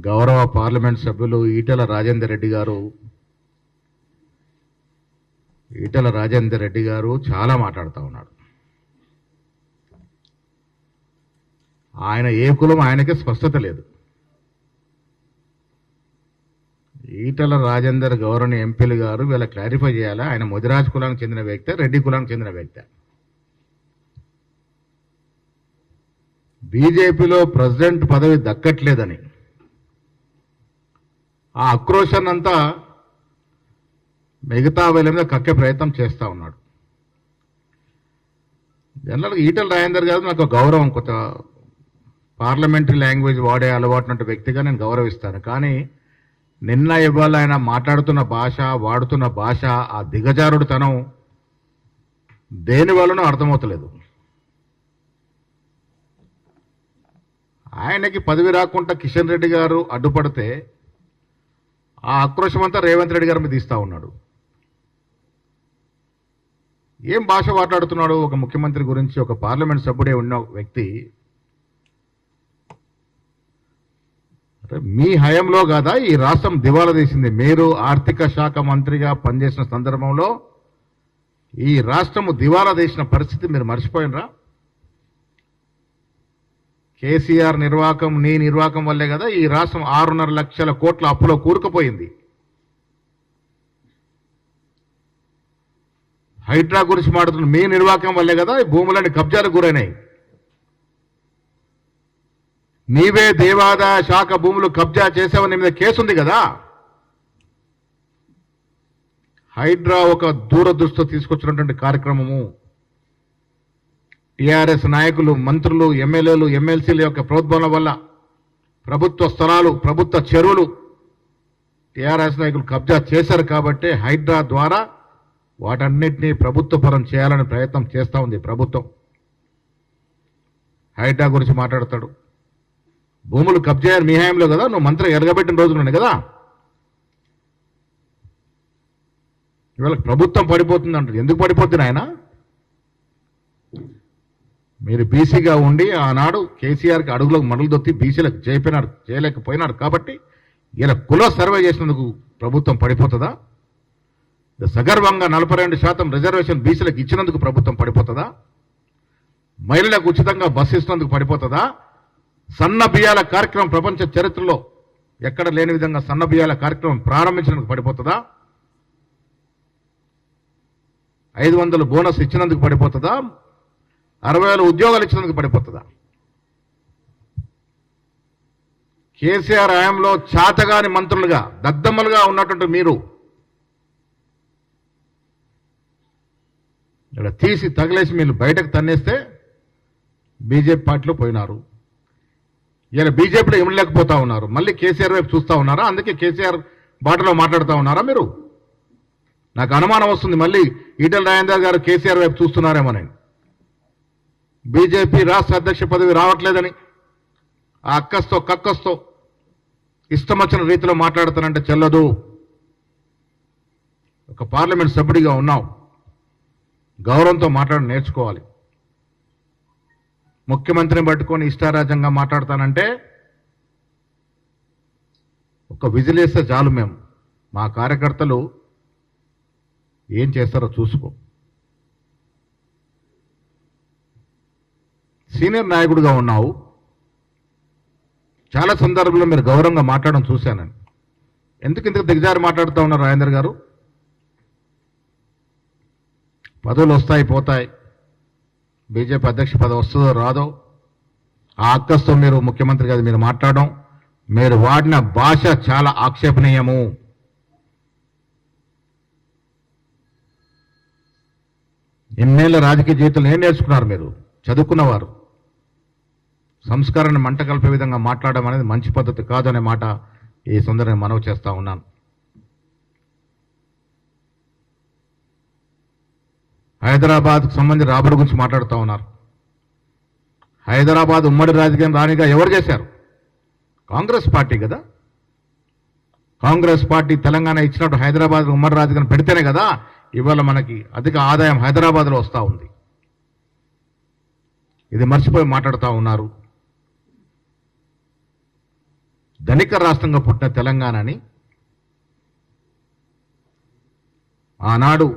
గౌరవ పార్లమెంట్ సభ్యులు ఈటెల రాజేందర్ రెడ్డి గారు చాలా మాట్లాడుతూ ఉన్నాడు. ఆయన ఏ కులం ఆయనకే స్పష్టత లేదు. ఈటెల రాజేందర్ గౌరవనీయ ఎంపీలు గారు వీళ్ళ క్లారిఫై చేయాలా, ఆయన ముదిరాజ్ కులానికి చెందిన వ్యక్తి, రెడ్డి కులానికి చెందిన వ్యక్తి. బీజేపీలో ప్రెసిడెంట్ పదవి దక్కట్లేదని ఆ ఆక్రోశాన్నంతా మిగతా వీళ్ళ మీద కక్కే ప్రయత్నం చేస్తూ ఉన్నాడు. జనరల్గా ఈటెల రాజేందర్ గారు నాకు గౌరవం, కొత్త పార్లమెంటరీ లాంగ్వేజ్ వాడే అలవాటున్న వ్యక్తిగా నేను గౌరవిస్తాను. కానీ నిన్న ఇవాళ ఆయన మాట్లాడుతున్న భాష, వాడుతున్న భాష, ఆ దిగజారుడుతనం దేని వలనో అర్థమవుతలేదు. ఆయనకి పదవి రాకుండా కిషన్ రెడ్డి గారు అడ్డుపడితే ఆ ఆక్రోశం అంతా రేవంత్ రెడ్డి గారి మీద ఇస్తా ఉన్నాడు. ఏం భాష మాట్లాడుతున్నాడు ఒక ముఖ్యమంత్రి గురించి? ఒక పార్లమెంట్ సభ్యుడే ఉన్న వ్యక్తి మీ హయాంలో కాదా ఈ రాష్ట్రం దివాలా తీసింది? మీరు ఆర్థిక శాఖ మంత్రిగా పనిచేసిన సందర్భంలో ఈ రాష్ట్రము దివాలా తీసిన పరిస్థితి మీరు మర్చిపోయినరా? కేసీఆర్ నిర్వాహకం, నీ నిర్వాహకం వల్లే కదా ఈ రాష్ట్రం 6.5 లక్షల కోట్ల అప్పులో కూరుకుపోయింది. హైడ్రా గురించి మాట్లాడుతున్న మీ నిర్వాహకం వల్లే కదా ఈ భూములని కబ్జాలకు గురైనాయి. నీవే దేవాదాయ శాఖ భూములు కబ్జా చేసావని మీద కేసు ఉంది కదా. హైడ్రా ఒక దూరదృష్టితో తీసుకొచ్చినటువంటి కార్యక్రమము. టీఆర్ఎస్ నాయకులు, మంత్రులు, ఎమ్మెల్యేలు, ఎమ్మెల్సీల యొక్క ప్రోద్బలం వల్ల ప్రభుత్వ స్థలాలు, ప్రభుత్వ చెరువులు టీఆర్ఎస్ నాయకులు కబ్జా చేశారు. కాబట్టి హైడ్రా ద్వారా వాటన్నిటినీ ప్రభుత్వపరం చేయాలని ప్రయత్నం చేస్తూ ఉంది ప్రభుత్వం. హైడ్రా గురించి మాట్లాడతాడు. భూములు కబ్జా మీ హయాంలో కదా, నువ్వు మంత్రి ఎరగబెట్టిన రోజులున్నాయి కదా. ఇవాళ ప్రభుత్వం పడిపోతుంది అంటారు. ఎందుకు పడిపోతుంది ఆయన? మీరు బీసీగా ఉండి ఆనాడు కేసీఆర్కి అడుగులకు మడులు దొత్తి బీసీలకు చేయలేకపోయినారు కాబట్టి ఇలా కుల సర్వే చేసినందుకు ప్రభుత్వం పడిపోతుందా? సగర్వంగా 42% రిజర్వేషన్ బీసీలకు ఇచ్చినందుకు ప్రభుత్వం పడిపోతుందా? మహిళలకు ఉచితంగా బస్సు ఇచ్చినందుకు పడిపోతుందా? సన్న బియ్యాల కార్యక్రమం ప్రపంచ చరిత్రలో ఎక్కడ లేని విధంగా సన్న బియ్యాల కార్యక్రమం ప్రారంభించినందుకు పడిపోతుందా? 500 బోనస్ ఇచ్చినందుకు పడిపోతుందా? 60,000 ఉద్యోగాలు ఇచ్చినందుకు పడిపోతుందా? కేసీఆర్ హయాంలో చాతగాని మంత్రులుగా, దద్దమ్మలుగా ఉన్నటువంటి మీరు ఇక్కడ తీసి తగిలేసి మీరు బయటకు తన్నేస్తే బీజేపీ పార్టీలో పోయినారు. ఇలా బీజేపీలో ఇమ్మలేకపోతా ఉన్నారు. మళ్ళీ కేసీఆర్ వైపు చూస్తూ ఉన్నారా? అందుకే కేసీఆర్ బాటలో మాట్లాడుతూ ఉన్నారా మీరు? నాకు అనుమానం వస్తుంది మళ్ళీ ఈటెల రాజేందర్ గారు కేసీఆర్ వైపు చూస్తున్నారేమోనని. బీజేపీ రాష్ట్ర అధ్యక్ష పదవి రావట్లేదని ఆ అక్కస్తో కక్కస్తో ఇష్టం వచ్చిన రీతిలో మాట్లాడుతానంటే చెల్లదు. ఒక పార్లమెంట్ సభ్యుడిగా ఉన్నావు, గౌరవంతో మాట్లాడి నేర్చుకోవాలి. ముఖ్యమంత్రిని పట్టుకొని ఇష్టారాజ్యంగా మాట్లాడతానంటే ఒక విజిలేస్తే చాలు. మేము మా కార్యకర్తలు ఏం చేస్తారో చూసుకో. సీనియర్ నాయకుడిగా ఉన్నావు, చాలా సందర్భంలో మీరు గౌరవంగా మాట్లాడడం చూశానని. ఎందుకు ఇంతకు దిగజారి మాట్లాడుతూ ఉన్నారు రాజేందర్ గారు? పదవులు వస్తాయి పోతాయి, బీజేపీ అధ్యక్ష పదవి వస్తుందో రాదో, ఆ అక్కస్తో మీరు ముఖ్యమంత్రి గారు మీరు మాట్లాడడం, మీరు వాడిన భాష చాలా ఆక్షేపణీయము. ఎన్నేళ్ల రాజకీయ జీవితంలో ఏం నేర్చుకున్నారు మీరు? చదువుకున్నవారు. సంస్కారాన్ని మంట కలిపే విధంగా మాట్లాడడం అనేది మంచి పద్ధతి కాదు అనే మాట ఈ సందర్భంగా మనవి చేస్తా ఉన్నాను. హైదరాబాద్కు సంబంధించి రాబడి గురించి మాట్లాడుతూ ఉన్నారు. హైదరాబాద్ ఉమ్మడి రాజకీయం రానిగా ఎవరు చేశారు? కాంగ్రెస్ పార్టీ కదా. కాంగ్రెస్ పార్టీ తెలంగాణ ఇచ్చినట్టు హైదరాబాద్ ఉమ్మడి రాజకీయం పెడితేనే కదా ఇవాళ మనకి అధిక ఆదాయం హైదరాబాద్లో వస్తూ ఉంది. ఇది మర్చిపోయి మాట్లాడుతూ ఉన్నారు. ధనిక రాష్ట్రంగా పుట్టిన తెలంగాణని ఆనాడు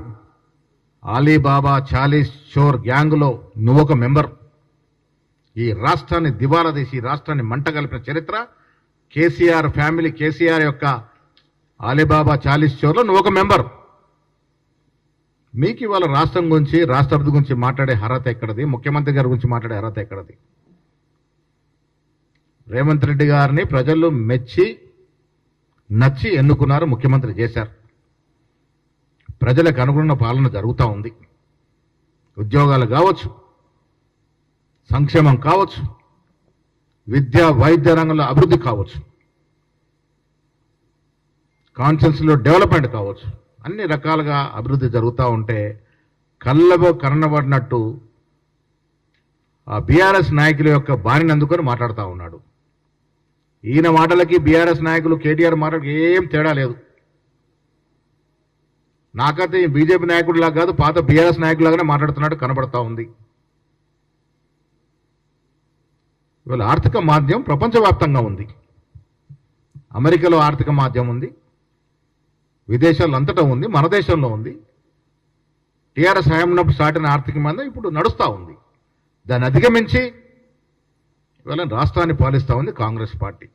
అలీబాబా చాలీస్ చోర్ గ్యాంగ్లో నువ్వొక మెంబర్. ఈ రాష్ట్రాన్ని దివాలా తీసి రాష్ట్రాన్ని మంట కలిపిన చరిత్ర కేసీఆర్ ఫ్యామిలీ, కేసీఆర్ యొక్క అలీబాబా చాలీస్ చోర్లో నువ్వొక మెంబర్. మీకు ఇవాళ రాష్ట్రం గురించి, రాష్ట్ర అభివృద్ధి గురించి మాట్లాడే అర్హత ఎక్కడది? ముఖ్యమంత్రి గారి గురించి మాట్లాడే అర్హత ఎక్కడది? రేవంత్ రెడ్డి గారిని ప్రజలు మెచ్చి నచ్చి ఎన్నుకున్నారు, ముఖ్యమంత్రి చేశారు. ప్రజలకు అనుగుణ పాలన జరుగుతూ ఉంది. ఉద్యోగాలు కావచ్చు, సంక్షేమం కావచ్చు, విద్యా వైద్య రంగంలో అభివృద్ధి కావచ్చు, కాన్షియన్స్లో డెవలప్మెంట్ కావచ్చు, అన్ని రకాలుగా అభివృద్ధి జరుగుతూ ఉంటే కళ్ళలో కనబడినట్టు ఆ బీఆర్ఎస్ నాయకుల యొక్క బారిని అందుకొని మాట్లాడుతూ ఉన్నాడు. ఈయన మాటలకి బీఆర్ఎస్ నాయకులు కేటీఆర్ మాటలకి ఏం తేడా లేదు. నాకైతే బీజేపీ నాయకుడిలాగా కాదు, పాత బీఆర్ఎస్ నాయకులాగానే మాట్లాడుతున్నాడు కనబడతా ఉంది. ఇవాళ ఆర్థిక మాధ్యమం ప్రపంచవ్యాప్తంగా ఉంది. అమెరికాలో ఆర్థిక మాధ్యమం ఉంది, విదేశాల్లో అంతటా ఉంది, మన దేశంలో ఉంది. టీఆర్ఎస్ హయాం ఉన్నప్పుడు స్టార్ట్ అయిన ఆర్థిక మాధ్యమం ఇప్పుడు నడుస్తూ ఉంది. దాన్ని అధిగమించి ఇవాళ రాష్ట్రాన్ని పాలిస్తూ ఉంది కాంగ్రెస్ పార్టీ.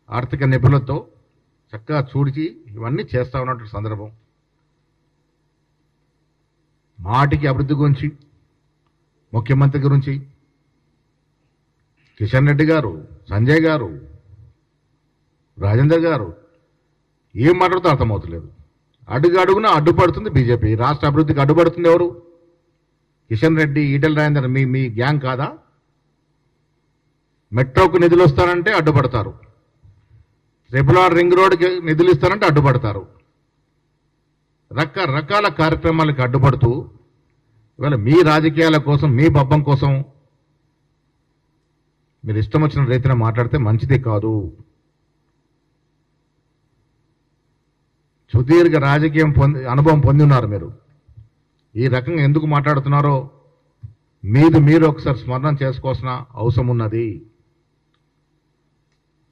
ఆర్థిక నిపుణులతో చక్కగా చూడిచి ఇవన్నీ చేస్తూ ఉన్నటువంటి సందర్భం. మాటికి అభివృద్ధి గురించి, ముఖ్యమంత్రి గురించి కిషన్ రెడ్డి గారు, సంజయ్ గారు, రాజేందర్ గారు ఏం మాట్లాడుతూ అర్థమవుతలేదు. అడుగు అడుగున అడ్డుపడుతుంది బీజేపీ. రాష్ట్ర అభివృద్ధికి అడ్డుపడుతుంది ఎవరు? కిషన్ రెడ్డి, ఈటెల రాజేందర్ మీ గ్యాంగ్ కాదా? మెట్రోకు నిధులు వస్తానంటే అడ్డుపడతారు, ట్రిపుల్ రింగ్ రోడ్కి నిధులు ఇస్తానంటే అడ్డుపడతారు. రకరకాల కార్యక్రమాలకు అడ్డుపడుతూ ఇవాళ మీ రాజకీయాల కోసం, మీ పబ్బం కోసం మీరు ఇష్టం వచ్చిన రీతిలో మాట్లాడితే మంచిది కాదు. సుదీర్ఘ రాజకీయం అనుభవం పొంది ఉన్నారు మీరు. ఈ రకంగా ఎందుకు మాట్లాడుతున్నారో మీరు ఒకసారి స్మరణ చేసుకోవాల్సిన అవసరం ఉన్నది.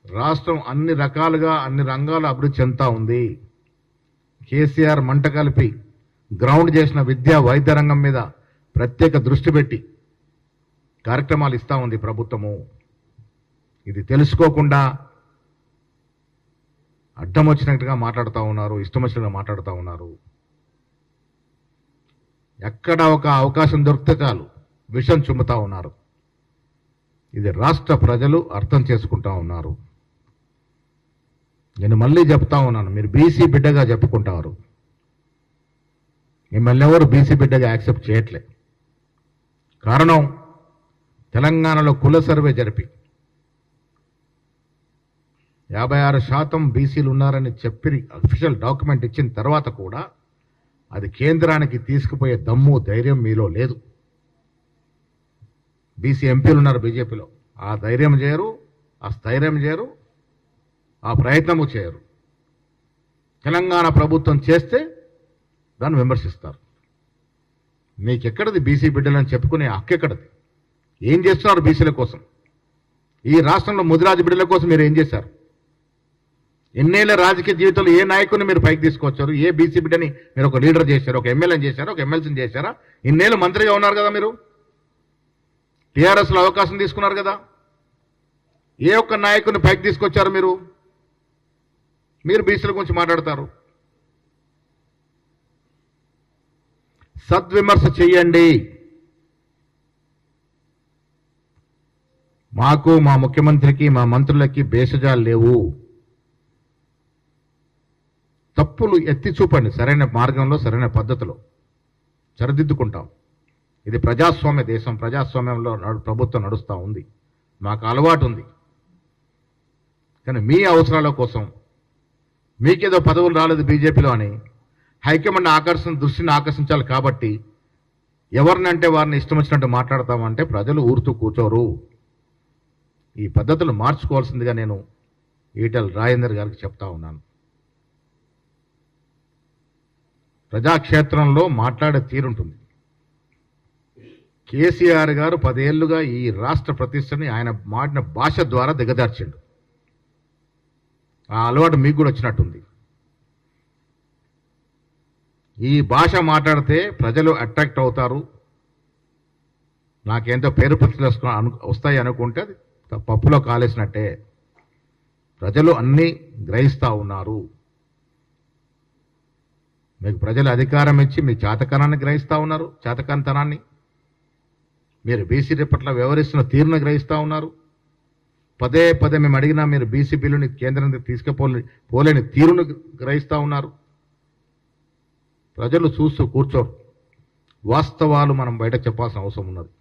రాష్ట్రం అన్ని రకాలుగా, అన్ని రంగాల అభివృద్ధి చెందుతా ఉంది. కేసీఆర్ మంట కలిపి గ్రౌండ్ చేసిన విద్యా వైద్య రంగం మీద ప్రత్యేక దృష్టి పెట్టి కార్యక్రమాలు ఇస్తూ ఉంది ప్రభుత్వము. ఇది తెలుసుకోకుండా అడ్డం వచ్చినట్టుగా మాట్లాడుతూ ఉన్నారు, ఇష్టం వచ్చినట్టుగా మాట్లాడుతూ ఉన్నారు. ఎక్కడ ఒక అవకాశం దొరికితే చాలు విషం చుమ్ముతా ఉన్నారు. ఇది రాష్ట్ర ప్రజలు అర్థం చేసుకుంటా ఉన్నారు. నేను మళ్ళీ చెప్తా ఉన్నాను, మీరు బీసీ బిడ్డగా చెప్పుకుంటారు, మిమ్మల్ని ఎవరు బీసీ బిడ్డగా యాక్సెప్ట్ చేయట్లే. కారణం తెలంగాణలో కుల సర్వే జరిపి 56% బీసీలు ఉన్నారని చెప్పి అఫీషియల్ డాక్యుమెంట్ ఇచ్చిన తర్వాత కూడా అది కేంద్రానికి తీసుకుపోయే దమ్ము, ధైర్యం మీలో లేదు. బీసీ ఎంపీలు ఉన్నారు బీజేపీలో, ఆ ధైర్యం చేయరు, ఆ స్థైర్యం చేయరు, ఆ ప్రయత్నము చేయరు. తెలంగాణ ప్రభుత్వం చేస్తే దాన్ని విమర్శిస్తారు. మీకెక్కడది బీసీ బిడ్డలని చెప్పుకునే హక్కు ఎక్కడది? ఏం చేస్తున్నారు బీసీల కోసం? ఈ రాష్ట్రంలో ముదిరాజు బిడ్డల కోసం మీరు ఏం చేశారు? ఎన్నేళ్ల రాజకీయ జీవితంలో ఏ నాయకుని మీరు పైకి తీసుకొచ్చారు? ఏ బీసీ బిడ్డని మీరు ఒక లీడర్ చేశారు, ఒక ఎమ్మెల్యేని చేశారా, ఒక ఎమ్మెల్సీని చేశారా? ఇన్నేళ్ళు మంత్రిగా ఉన్నారు కదా మీరు, టీఆర్ఎస్లో అవకాశం తీసుకున్నారు కదా. ఏ ఒక్క నాయకుని పైకి తీసుకొచ్చారు మీరు? మీరు బీసీల గురించి మాట్లాడతారు. సద్విమర్శ చెయ్యండి. మాకు, మా ముఖ్యమంత్రికి, మా మంత్రులకి భేషజాలు లేవు. తప్పులు ఎత్తి చూపండి, సరైన మార్గంలో, సరైన పద్ధతిలో సరిదిద్దుకుంటాం. ఇది ప్రజాస్వామ్య దేశం, ప్రజాస్వామ్యంలో ప్రభుత్వం నడుస్తూ ఉంది. మాకు అలవాటు ఉంది. కానీ మీ అవసరాల కోసం, మీకేదో పదవులు రాలేదు బీజేపీలో అని హైకమాండ్ దృష్టిని ఆకర్షించాలి కాబట్టి ఎవరినంటే వారిని ఇష్టం వచ్చినట్టు మాట్లాడతామంటే ప్రజలు ఊరుతూ కూర్చోరు. ఈ పద్ధతులు మార్చుకోవాల్సిందిగా నేను ఈటెల రాజేందర్ గారికి చెప్తా ఉన్నాను. ప్రజాక్షేత్రంలో మాట్లాడే తీరుంటుంది. కేసీఆర్ గారు 10 ఏళ్లుగా ఈ రాష్ట్ర ప్రతిష్టని ఆయన మాడిన భాష ద్వారా దిగదార్చిండు. ఆ అలవాటు మీకు కూడా వచ్చినట్టుంది. ఈ భాష మాట్లాడితే ప్రజలు అట్రాక్ట్ అవుతారు, నాకేంతో పేరు ప్రతిష్టలు వస్తాయి అనుకుంటే అది పప్పులో కాలేసినట్టే. ప్రజలు అన్నీ గ్రహిస్తూ ఉన్నారు. మీకు ప్రజలు అధికారం ఇచ్చి మీ చేతకానాన్ని గ్రహిస్తూ ఉన్నారు, చేతకానితనాన్ని. మీరు బీసీ పట్ల వ్యవహరిస్తున్న తీరును గ్రహిస్తూ ఉన్నారు. పదే పదే మేము అడిగినా మీరు బీసీ బిల్లుని కేంద్రానికి తీసుకుపోలేని తీరును గ్రహిస్తూ ఉన్నారు. ప్రజలు చూస్తూ కూర్చోరు. వాస్తవాలు మనం బయట చెప్పాల్సిన అవసరం ఉన్నది.